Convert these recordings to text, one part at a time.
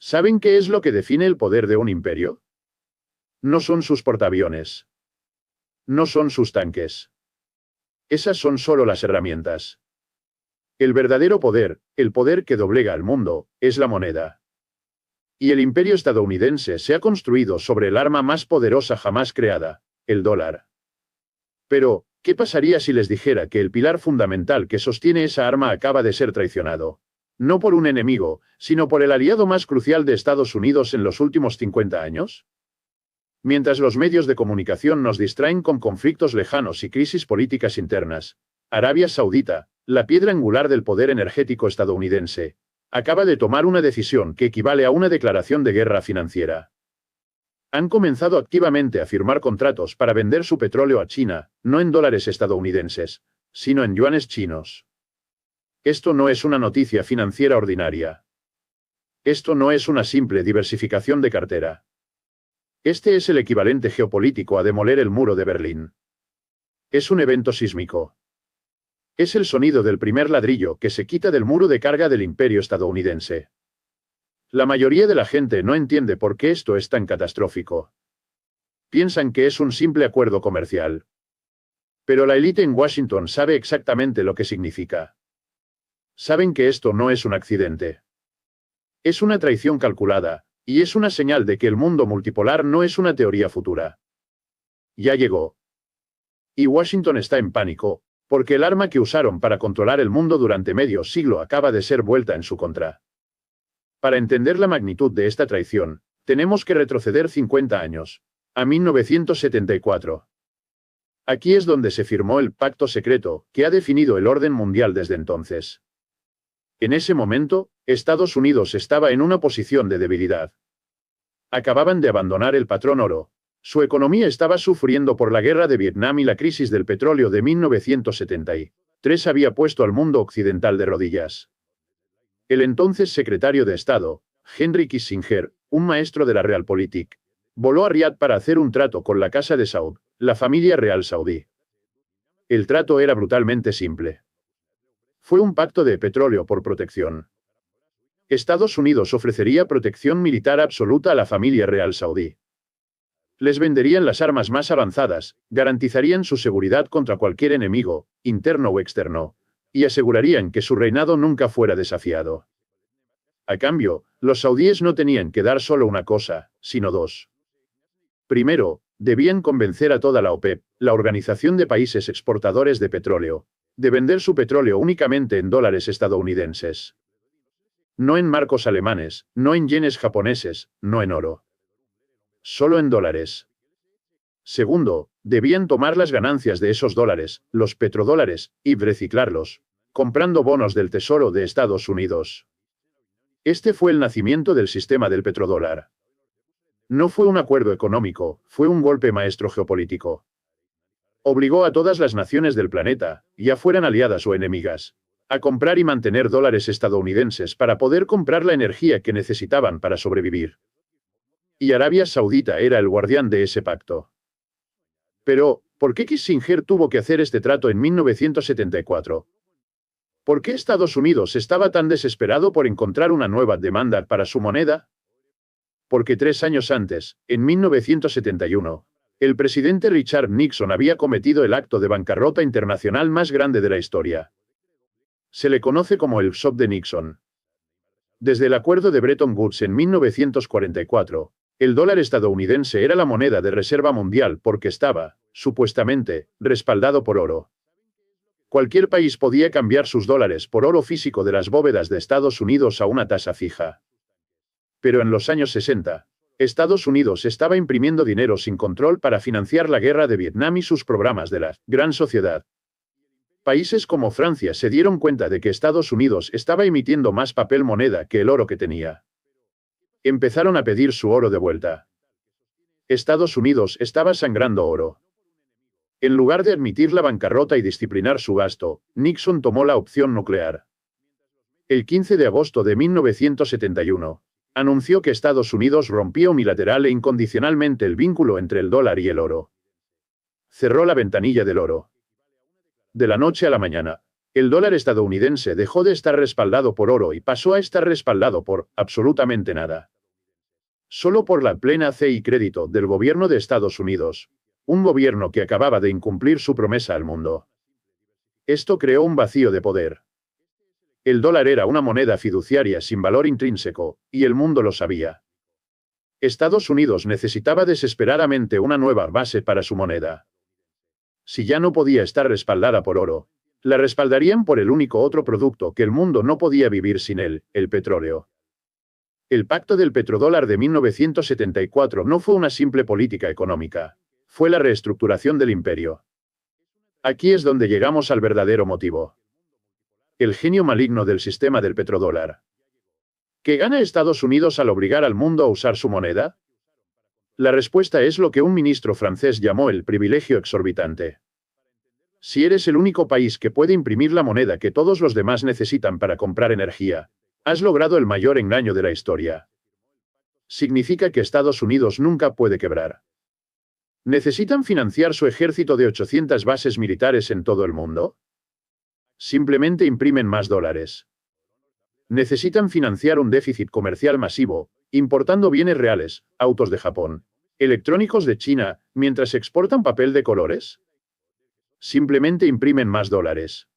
¿Saben qué es lo que define el poder de un imperio? No son sus portaaviones. No son sus tanques. Esas son solo las herramientas. El verdadero poder, el poder que doblega al mundo, es la moneda. Y el imperio estadounidense se ha construido sobre el arma más poderosa jamás creada, el dólar. Pero, ¿qué pasaría si les dijera que el pilar fundamental que sostiene esa arma acaba de ser traicionado? No por un enemigo, sino por el aliado más crucial de Estados Unidos en los últimos 50 años. Mientras los medios de comunicación nos distraen con conflictos lejanos y crisis políticas internas, Arabia Saudita, la piedra angular del poder energético estadounidense, acaba de tomar una decisión que equivale a una declaración de guerra financiera. Han comenzado activamente a firmar contratos para vender su petróleo a China, no en dólares estadounidenses, sino en yuanes chinos. Esto no es una noticia financiera ordinaria. Esto no es una simple diversificación de cartera. Este es el equivalente geopolítico a demoler el muro de Berlín. Es un evento sísmico. Es el sonido del primer ladrillo que se quita del muro de carga del imperio estadounidense. La mayoría de la gente no entiende por qué esto es tan catastrófico. Piensan que es un simple acuerdo comercial. Pero la élite en Washington sabe exactamente lo que significa. Saben que esto no es un accidente. Es una traición calculada, y es una señal de que el mundo multipolar no es una teoría futura. Ya llegó. Y Washington está en pánico, porque el arma que usaron para controlar el mundo durante medio siglo acaba de ser vuelta en su contra. Para entender la magnitud de esta traición, tenemos que retroceder 50 años, a 1974. Aquí es donde se firmó el pacto secreto, que ha definido el orden mundial desde entonces. En ese momento, Estados Unidos estaba en una posición de debilidad. Acababan de abandonar el patrón oro. Su economía estaba sufriendo por la guerra de Vietnam y la crisis del petróleo de 1973 había puesto al mundo occidental de rodillas. El entonces secretario de Estado, Henry Kissinger, un maestro de la Realpolitik, voló a Riad para hacer un trato con la Casa de Saud, la familia real saudí. El trato era brutalmente simple. Fue un pacto de petróleo por protección. Estados Unidos ofrecería protección militar absoluta a la familia real saudí. Les venderían las armas más avanzadas, garantizarían su seguridad contra cualquier enemigo, interno o externo, y asegurarían que su reinado nunca fuera desafiado. A cambio, los saudíes no tenían que dar solo una cosa, sino dos. Primero, debían convencer a toda la OPEP, la Organización de Países Exportadores de Petróleo, de vender su petróleo únicamente en dólares estadounidenses. No en marcos alemanes, no en yenes japoneses, no en oro. Solo en dólares. Segundo, debían tomar las ganancias de esos dólares, los petrodólares, y reciclarlos, comprando bonos del Tesoro de Estados Unidos. Este fue el nacimiento del sistema del petrodólar. No fue un acuerdo económico, fue un golpe maestro geopolítico. Obligó a todas las naciones del planeta, ya fueran aliadas o enemigas, a comprar y mantener dólares estadounidenses para poder comprar la energía que necesitaban para sobrevivir. Y Arabia Saudita era el guardián de ese pacto. Pero, ¿por qué Kissinger tuvo que hacer este trato en 1974? ¿Por qué Estados Unidos estaba tan desesperado por encontrar una nueva demanda para su moneda? Porque 3 años antes, en 1971, el presidente Richard Nixon había cometido el acto de bancarrota internacional más grande de la historia. Se le conoce como el shock de Nixon. Desde el acuerdo de Bretton Woods en 1944, el dólar estadounidense era la moneda de reserva mundial porque estaba, supuestamente, respaldado por oro. Cualquier país podía cambiar sus dólares por oro físico de las bóvedas de Estados Unidos a una tasa fija. Pero en los años 60, Estados Unidos estaba imprimiendo dinero sin control para financiar la guerra de Vietnam y sus programas de la Gran Sociedad. Países como Francia se dieron cuenta de que Estados Unidos estaba emitiendo más papel moneda que el oro que tenía. Empezaron a pedir su oro de vuelta. Estados Unidos estaba sangrando oro. En lugar de admitir la bancarrota y disciplinar su gasto, Nixon tomó la opción nuclear. El 15 de agosto de 1971, anunció que Estados Unidos rompía unilateral e incondicionalmente el vínculo entre el dólar y el oro. Cerró la ventanilla del oro. De la noche a la mañana, el dólar estadounidense dejó de estar respaldado por oro y pasó a estar respaldado por absolutamente nada. Solo por la plena fe y crédito del gobierno de Estados Unidos. Un gobierno que acababa de incumplir su promesa al mundo. Esto creó un vacío de poder. El dólar era una moneda fiduciaria sin valor intrínseco, y el mundo lo sabía. Estados Unidos necesitaba desesperadamente una nueva base para su moneda. Si ya no podía estar respaldada por oro, la respaldarían por el único otro producto que el mundo no podía vivir sin él, el petróleo. El pacto del petrodólar de 1974 no fue una simple política económica, fue la reestructuración del imperio. Aquí es donde llegamos al verdadero motivo. El genio maligno del sistema del petrodólar. ¿Qué gana Estados Unidos al obligar al mundo a usar su moneda? La respuesta es lo que un ministro francés llamó el privilegio exorbitante. Si eres el único país que puede imprimir la moneda que todos los demás necesitan para comprar energía, has logrado el mayor engaño de la historia. Significa que Estados Unidos nunca puede quebrar. ¿Necesitan financiar su ejército de 800 bases militares en todo el mundo? Simplemente imprimen más dólares. Necesitan financiar un déficit comercial masivo, importando bienes reales, autos de Japón, electrónicos de China, mientras exportan papel de colores. Simplemente imprimen más dólares.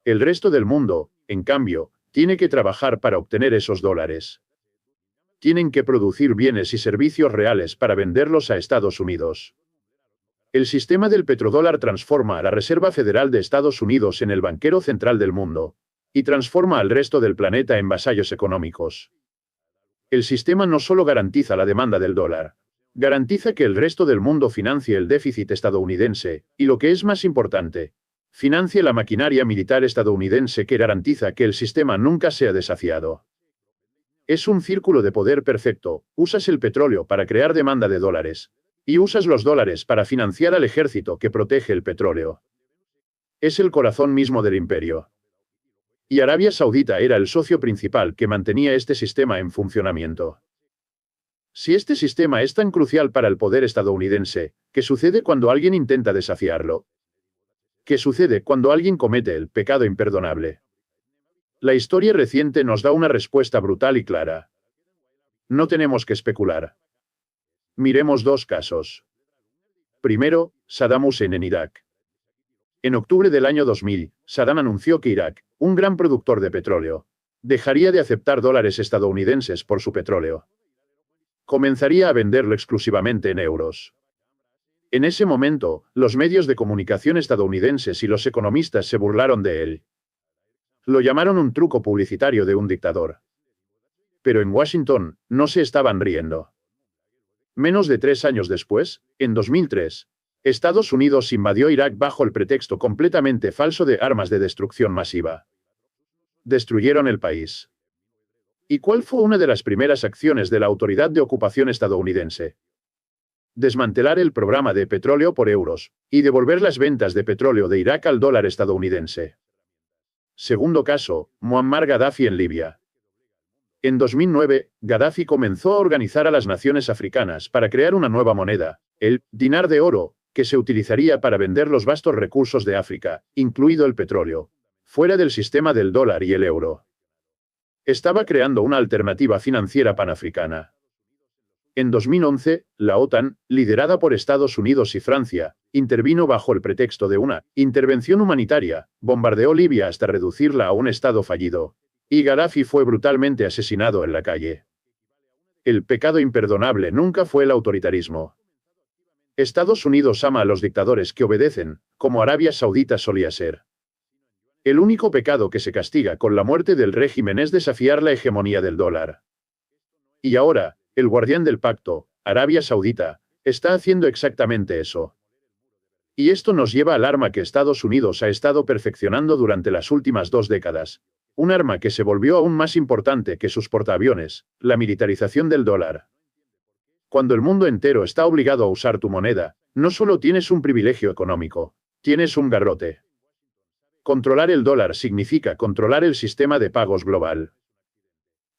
El resto del mundo, en cambio, tiene que trabajar para obtener esos dólares. Tienen que producir bienes y servicios reales para venderlos a Estados Unidos. El sistema del petrodólar transforma a la Reserva Federal de Estados Unidos en el banquero central del mundo, y transforma al resto del planeta en vasallos económicos. El sistema no solo garantiza la demanda del dólar, garantiza que el resto del mundo financie el déficit estadounidense, y lo que es más importante, financie la maquinaria militar estadounidense que garantiza que el sistema nunca sea desafiado. Es un círculo de poder perfecto, usas el petróleo para crear demanda de dólares, y usas los dólares para financiar al ejército que protege el petróleo. Es el corazón mismo del imperio. Y Arabia Saudita era el socio principal que mantenía este sistema en funcionamiento. Si este sistema es tan crucial para el poder estadounidense, ¿qué sucede cuando alguien intenta desafiarlo? ¿Qué sucede cuando alguien comete el pecado imperdonable? La historia reciente nos da una respuesta brutal y clara. No tenemos que especular. Miremos dos casos. Primero, Saddam Hussein en Irak. En octubre del año 2000, Saddam anunció que Irak, un gran productor de petróleo, dejaría de aceptar dólares estadounidenses por su petróleo. Comenzaría a venderlo exclusivamente en euros. En ese momento, los medios de comunicación estadounidenses y los economistas se burlaron de él. Lo llamaron un truco publicitario de un dictador. Pero en Washington, no se estaban riendo. Menos de 3 años después, en 2003, Estados Unidos invadió Irak bajo el pretexto completamente falso de armas de destrucción masiva. Destruyeron el país. ¿Y cuál fue una de las primeras acciones de la Autoridad de Ocupación estadounidense? Desmantelar el programa de petróleo por euros, y devolver las ventas de petróleo de Irak al dólar estadounidense. Segundo caso, Muammar Gaddafi en Libia. En 2009, Gaddafi comenzó a organizar a las naciones africanas para crear una nueva moneda, el dinar de oro, que se utilizaría para vender los vastos recursos de África, incluido el petróleo, fuera del sistema del dólar y el euro. Estaba creando una alternativa financiera panafricana. En 2011, la OTAN, liderada por Estados Unidos y Francia, intervino bajo el pretexto de una intervención humanitaria, bombardeó Libia hasta reducirla a un estado fallido, y Gaddafi fue brutalmente asesinado en la calle. El pecado imperdonable nunca fue el autoritarismo. Estados Unidos ama a los dictadores que obedecen, como Arabia Saudita solía ser. El único pecado que se castiga con la muerte del régimen es desafiar la hegemonía del dólar. Y ahora, el guardián del pacto, Arabia Saudita, está haciendo exactamente eso. Y esto nos lleva al arma que Estados Unidos ha estado perfeccionando durante las últimas 2 décadas. Un arma que se volvió aún más importante que sus portaaviones, la militarización del dólar. Cuando el mundo entero está obligado a usar tu moneda, no solo tienes un privilegio económico, tienes un garrote. Controlar el dólar significa controlar el sistema de pagos global.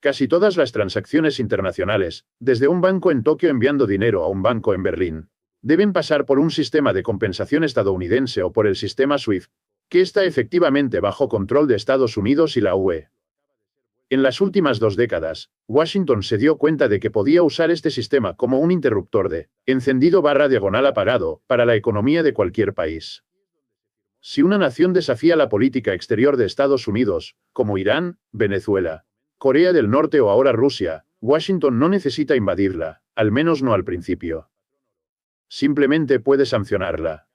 Casi todas las transacciones internacionales, desde un banco en Tokio enviando dinero a un banco en Berlín, deben pasar por un sistema de compensación estadounidense o por el sistema SWIFT, que está efectivamente bajo control de Estados Unidos y la UE. En las últimas 2 décadas, Washington se dio cuenta de que podía usar este sistema como un interruptor de encendido/diagonal apagado para la economía de cualquier país. Si una nación desafía la política exterior de Estados Unidos, como Irán, Venezuela, Corea del Norte o ahora Rusia, Washington no necesita invadirla, al menos no al principio. Simplemente puede sancionarla.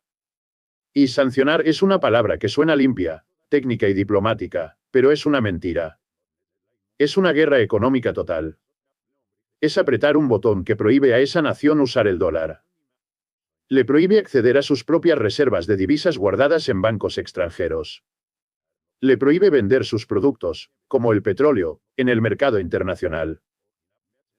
Y sancionar es una palabra que suena limpia, técnica y diplomática, pero es una mentira. Es una guerra económica total. Es apretar un botón que prohíbe a esa nación usar el dólar. Le prohíbe acceder a sus propias reservas de divisas guardadas en bancos extranjeros. Le prohíbe vender sus productos, como el petróleo, en el mercado internacional.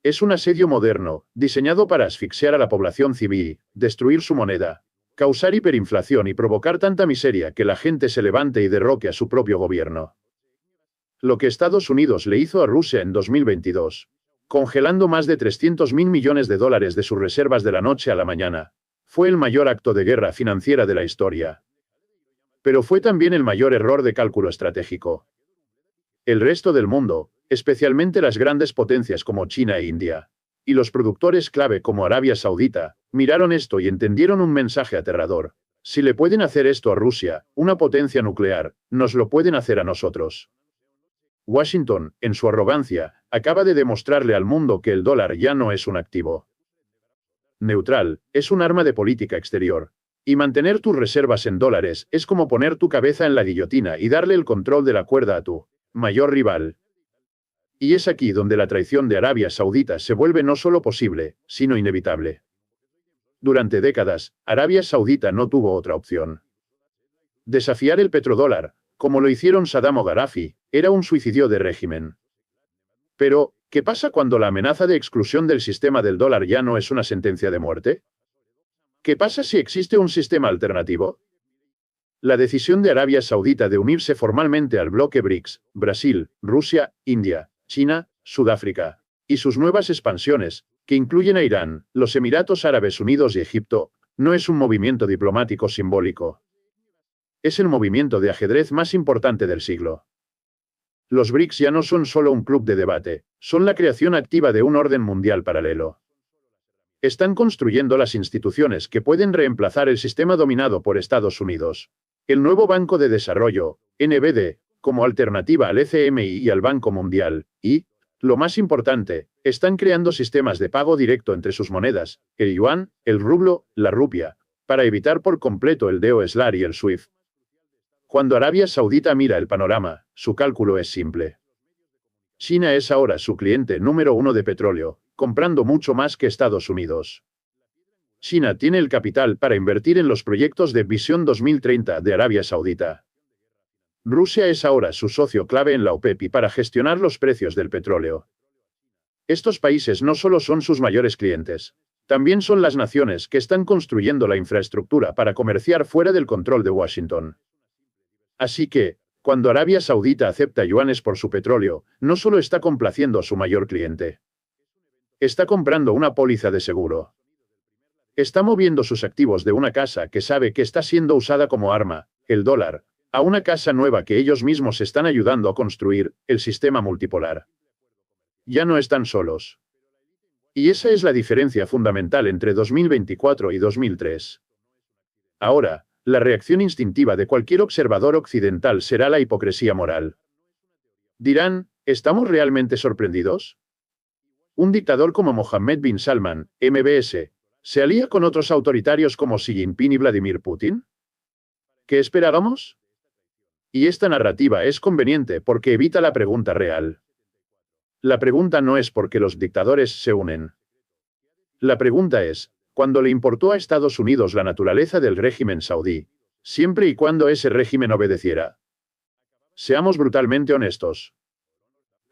Es un asedio moderno, diseñado para asfixiar a la población civil, destruir su moneda, causar hiperinflación y provocar tanta miseria que la gente se levante y derroque a su propio gobierno. Lo que Estados Unidos le hizo a Rusia en 2022, congelando más de 300.000 millones de dólares de sus reservas de la noche a la mañana, fue el mayor acto de guerra financiera de la historia. Pero fue también el mayor error de cálculo estratégico. El resto del mundo, especialmente las grandes potencias como China e India, y los productores clave como Arabia Saudita, miraron esto y entendieron un mensaje aterrador. Si le pueden hacer esto a Rusia, una potencia nuclear, nos lo pueden hacer a nosotros. Washington, en su arrogancia, acaba de demostrarle al mundo que el dólar ya no es un activo neutral, es un arma de política exterior. Y mantener tus reservas en dólares es como poner tu cabeza en la guillotina y darle el control de la cuerda a tu mayor rival. Y es aquí donde la traición de Arabia Saudita se vuelve no solo posible, sino inevitable. Durante décadas, Arabia Saudita no tuvo otra opción. Desafiar el petrodólar, como lo hicieron Saddam o Gaddafi, era un suicidio de régimen. Pero, ¿qué pasa cuando la amenaza de exclusión del sistema del dólar ya no es una sentencia de muerte? ¿Qué pasa si existe un sistema alternativo? La decisión de Arabia Saudita de unirse formalmente al bloque BRICS, Brasil, Rusia, India, China, Sudáfrica, y sus nuevas expansiones, que incluyen a Irán, los Emiratos Árabes Unidos y Egipto, no es un movimiento diplomático simbólico. Es el movimiento de ajedrez más importante del siglo. Los BRICS ya no son solo un club de debate, son la creación activa de un orden mundial paralelo. Están construyendo las instituciones que pueden reemplazar el sistema dominado por Estados Unidos. El nuevo Banco de Desarrollo, NBD, como alternativa al FMI y al Banco Mundial, y, lo más importante, están creando sistemas de pago directo entre sus monedas, el yuan, el rublo, la rupia, para evitar por completo el DOSLAR y el SWIFT. Cuando Arabia Saudita mira el panorama, su cálculo es simple. China es ahora su cliente número 1 de petróleo, comprando mucho más que Estados Unidos. China tiene el capital para invertir en los proyectos de Visión 2030 de Arabia Saudita. Rusia es ahora su socio clave en la OPEP y para gestionar los precios del petróleo. Estos países no solo son sus mayores clientes, también son las naciones que están construyendo la infraestructura para comerciar fuera del control de Washington. Así que, cuando Arabia Saudita acepta yuanes por su petróleo, no solo está complaciendo a su mayor cliente. Está comprando una póliza de seguro. Está moviendo sus activos de una casa que sabe que está siendo usada como arma, el dólar, a una casa nueva que ellos mismos están ayudando a construir, el sistema multipolar. Ya no están solos. Y esa es la diferencia fundamental entre 2024 y 2003. Ahora, la reacción instintiva de cualquier observador occidental será la hipocresía moral. Dirán, ¿estamos realmente sorprendidos? Un dictador como Mohammed bin Salman, MBS, ¿se alía con otros autoritarios como Xi Jinping y Vladimir Putin? ¿Qué esperábamos? Y esta narrativa es conveniente porque evita la pregunta real. La pregunta no es por qué los dictadores se unen. La pregunta es, ¿cuándo le importó a Estados Unidos la naturaleza del régimen saudí, siempre y cuando ese régimen obedeciera? Seamos brutalmente honestos.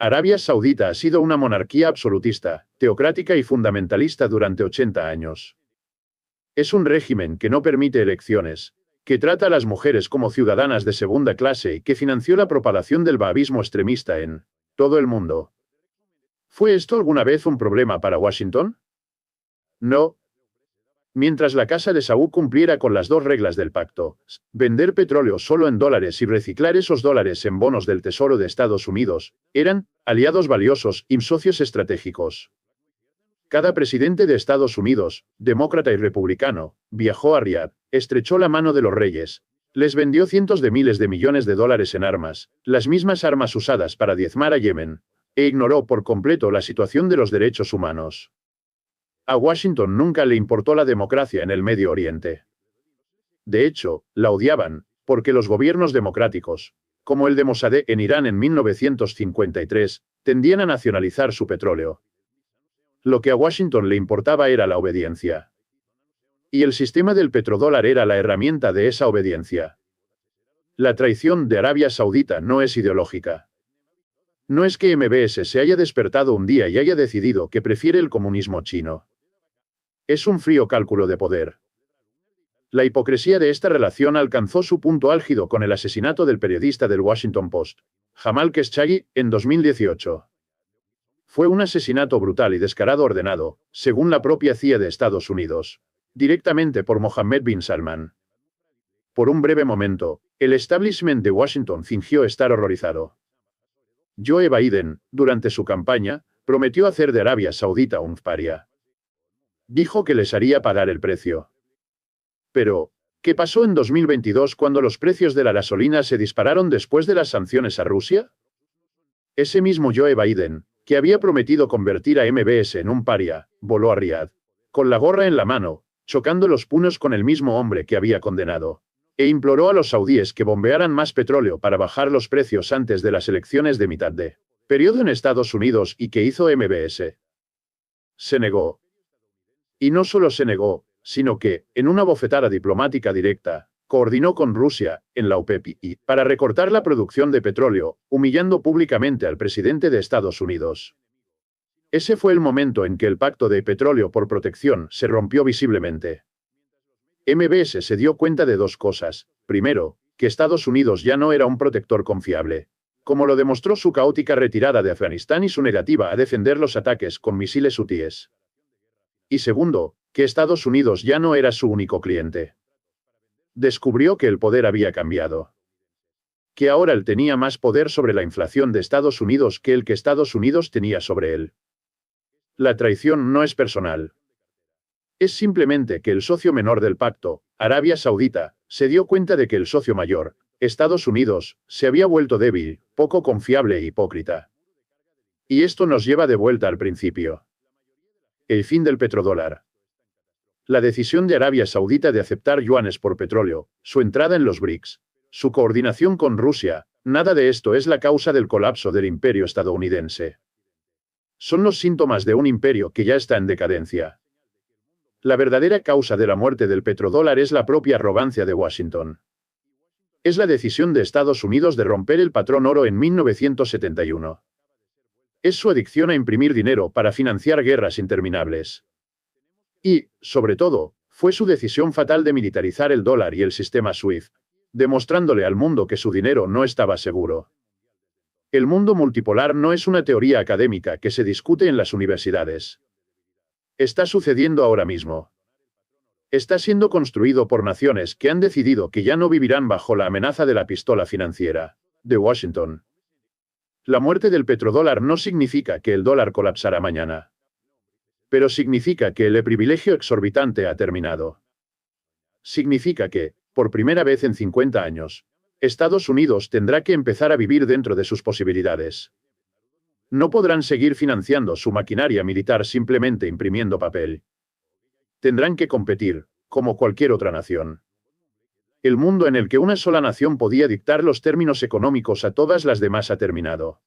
Arabia Saudita ha sido una monarquía absolutista, teocrática y fundamentalista durante 80 años. Es un régimen que no permite elecciones, que trata a las mujeres como ciudadanas de segunda clase y que financió la propagación del wahabismo extremista en todo el mundo. ¿Fue esto alguna vez un problema para Washington? No. Mientras la Casa de Saúd cumpliera con las dos reglas del pacto, vender petróleo solo en dólares y reciclar esos dólares en bonos del Tesoro de Estados Unidos, eran aliados valiosos y socios estratégicos. Cada presidente de Estados Unidos, demócrata y republicano, viajó a Riad, estrechó la mano de los reyes, les vendió cientos de miles de millones de dólares en armas, las mismas armas usadas para diezmar a Yemen, e ignoró por completo la situación de los derechos humanos. A Washington nunca le importó la democracia en el Medio Oriente. De hecho, la odiaban, porque los gobiernos democráticos, como el de Mossadegh en Irán en 1953, tendían a nacionalizar su petróleo. Lo que a Washington le importaba era la obediencia. Y el sistema del petrodólar era la herramienta de esa obediencia. La traición de Arabia Saudita no es ideológica. No es que MBS se haya despertado un día y haya decidido que prefiere el comunismo chino. Es un frío cálculo de poder. La hipocresía de esta relación alcanzó su punto álgido con el asesinato del periodista del Washington Post, Jamal Khashoggi, en 2018. Fue un asesinato brutal y descarado ordenado, según la propia CIA de Estados Unidos, directamente por Mohammed bin Salman. Por un breve momento, el establishment de Washington fingió estar horrorizado. Joe Biden, durante su campaña, prometió hacer de Arabia Saudita un paria. Dijo que les haría pagar el precio. Pero, ¿qué pasó en 2022 cuando los precios de la gasolina se dispararon después de las sanciones a Rusia? Ese mismo Joe Biden, que había prometido convertir a MBS en un paria, voló a Riad, con la gorra en la mano, chocando los puños con el mismo hombre que había condenado, e imploró a los saudíes que bombearan más petróleo para bajar los precios antes de las elecciones de mitad de periodo en Estados Unidos. ¿Y qué hizo MBS? Se negó. Y no solo se negó, sino que, en una bofetada diplomática directa, coordinó con Rusia, en la OPEP, para recortar la producción de petróleo, humillando públicamente al presidente de Estados Unidos. Ese fue el momento en que el pacto de petróleo por protección se rompió visiblemente. MBS se dio cuenta de dos cosas. Primero, que Estados Unidos ya no era un protector confiable, como lo demostró su caótica retirada de Afganistán y su negativa a defender los ataques con misiles hutíes. Y segundo, que Estados Unidos ya no era su único cliente. Descubrió que el poder había cambiado. Que ahora él tenía más poder sobre la inflación de Estados Unidos que el que Estados Unidos tenía sobre él. La traición no es personal. Es simplemente que el socio menor del pacto, Arabia Saudita, se dio cuenta de que el socio mayor, Estados Unidos, se había vuelto débil, poco confiable e hipócrita. Y esto nos lleva de vuelta al principio. El fin del petrodólar. La decisión de Arabia Saudita de aceptar yuanes por petróleo, su entrada en los BRICS, su coordinación con Rusia, nada de esto es la causa del colapso del imperio estadounidense. Son los síntomas de un imperio que ya está en decadencia. La verdadera causa de la muerte del petrodólar es la propia arrogancia de Washington. Es la decisión de Estados Unidos de romper el patrón oro en 1971. Es su adicción a imprimir dinero para financiar guerras interminables. Y, sobre todo, fue su decisión fatal de militarizar el dólar y el sistema SWIFT, demostrándole al mundo que su dinero no estaba seguro. El mundo multipolar no es una teoría académica que se discute en las universidades. Está sucediendo ahora mismo. Está siendo construido por naciones que han decidido que ya no vivirán bajo la amenaza de la pistola financiera de Washington. La muerte del petrodólar no significa que el dólar colapsará mañana. Pero significa que el privilegio exorbitante ha terminado. Significa que, por primera vez en 50 años, Estados Unidos tendrá que empezar a vivir dentro de sus posibilidades. No podrán seguir financiando su maquinaria militar simplemente imprimiendo papel. Tendrán que competir, como cualquier otra nación. El mundo en el que una sola nación podía dictar los términos económicos a todas las demás ha terminado.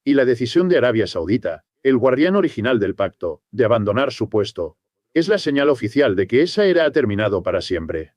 Y la decisión de Arabia Saudita, el guardián original del pacto, de abandonar su puesto, es la señal oficial de que esa era ha terminado para siempre.